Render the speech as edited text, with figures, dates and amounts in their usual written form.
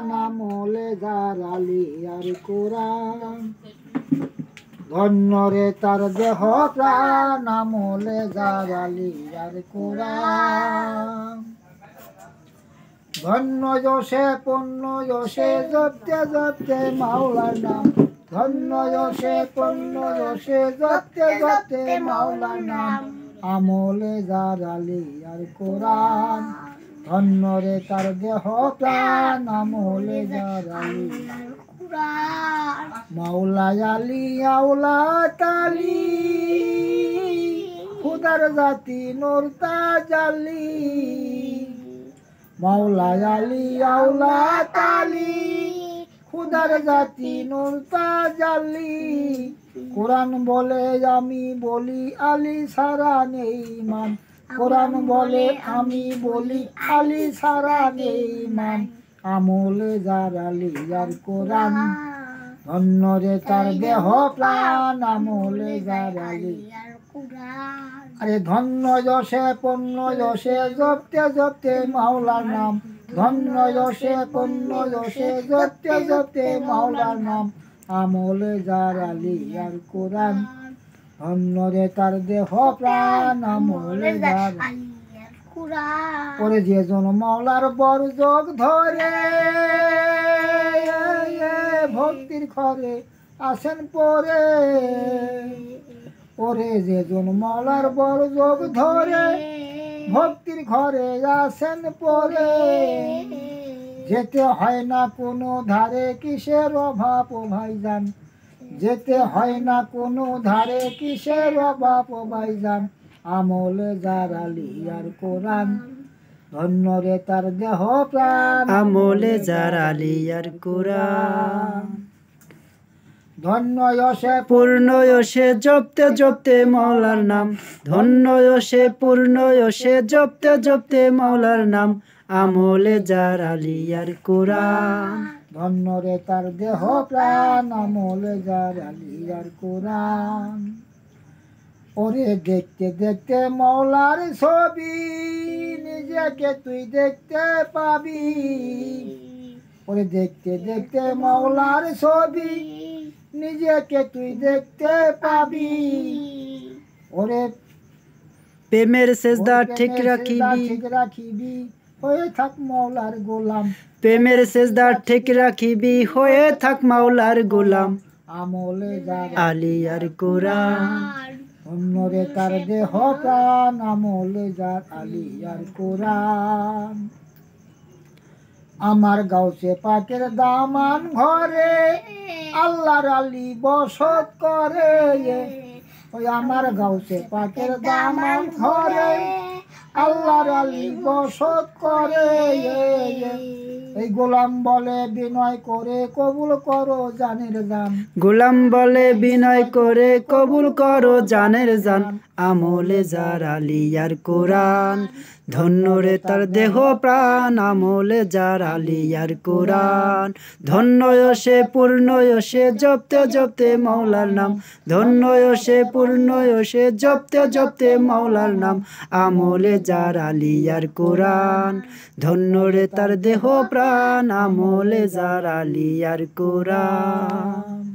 প্রাণ আমলে যার আলিয়ার কোরআন ধন্য রে তার দেহ প্রাণ আমলে যার আলিয়ার কোরআন ধন্য যশে পূর্ণ যশে জপতে জপতে মাওলার নাম ধন্য যশে পূর্ণ যশে জপতে জপতে মাওলার নাম আমলে যার আলিয়ার কোরআন ধন্য রে তার দেহ প্রাণ আমলে যার আলিয়ার কোরআন মাওলা আলী আওলা তালি খুদার জাতি নূর তাজাল্লি মাওলা আলী আওলা তালি খুদার জাতি নূর তাজাল্লি কোরআন বলে আমি বলি আলী সারা নেই মান কোরআন বলে আমি বলি আলী সারা নেই মান আমলে যার আলিয়ার কোরআন ধন্য রে তার দেহ প্রাণ আমলে যার আলিয়ার কোরআন আরে ধন্য যশে পূর্ণ যশে জপতে জপতে মাওলার নাম ধন্য যশে পূর্ণ যশে জপতে জপতে মাওলার নাম আমলে যার আলিয়ার কোরআন ধন্য রে তার দেহ প্রাণ আমলে যার আলিয়ার কোরআন ওরে যেজন মাওলার বরযোগ ধরে ভক্তির ঘরে আসেন পরে ওরে যেজন মাওলার বরযোগ ধরে ভক্তির ঘরে আসেন পরে যেতে হয় না কোনো ধারে কিসের অভাব ও ভাইজান যেতে হয় না কোনো ধারে কিসের অভাব ও ভাইজান আমলে যার আলিয়ার কোরআন ধন্য রে তার দেহ প্রাণ আমলে যার আলিয়ার কোরআন ধন্য যশে পূর্ণ যশে জপতে জপতে মাওলার নাম ধন্য যশে পূর্ণ যশে জপতে জপতে মাওলার নাম আমলে যার আলিয়ার কোরআন ধন্য রে তার দেহ প্রাণ আমলে যার আলিয়ার কোরআন ওরে দেখতে দেখতে মাওলার ছবি নিজেকে তুই দেখতে পাবি ওরে দেখতে দেখতে মাওলার ছবি নিজেকে তুই দেখতে পাবি ওরে প্রেমের সেজদা ঠিক রাখিবি হয়ে থাক মাওলার গোলাম প্রেমের সেজদা ঠিক রাখিবি হয়ে থাক মাওলার গোলাম আমলে যার আলিয়ার কোরআন ধন্য রে তার দেহ প্রাণ আমলে যার আলিয়ার কোরআন আমার গাউসে পাকের দামান ঘরে আল্লাহর আলী বসত করে ওই আমার গাউসে পাকের দামান ঘরে আল্লাহর আলী বসত করে এই গোলাম বলে বিনয় করে কবুল করো জানের জান গোলাম বলে বিনয় করে কবুল করো জানের জান আমলে যার আলিয়ার কোরআন ধন্য রে তার দেহ প্রাণ আমলে যার আলিয়ার কোরআন ধন্য যশে পূর্ণ যশে জপতে জপতে মাওলার নাম ধন্য যশে পূর্ণ যশে জপতে জপতে মাওলার নাম আমলে যার আলিয়ার কোরআন ধন্য রে তার দেহ প্রাণ আমলে যার আলিয়ার কোরআন।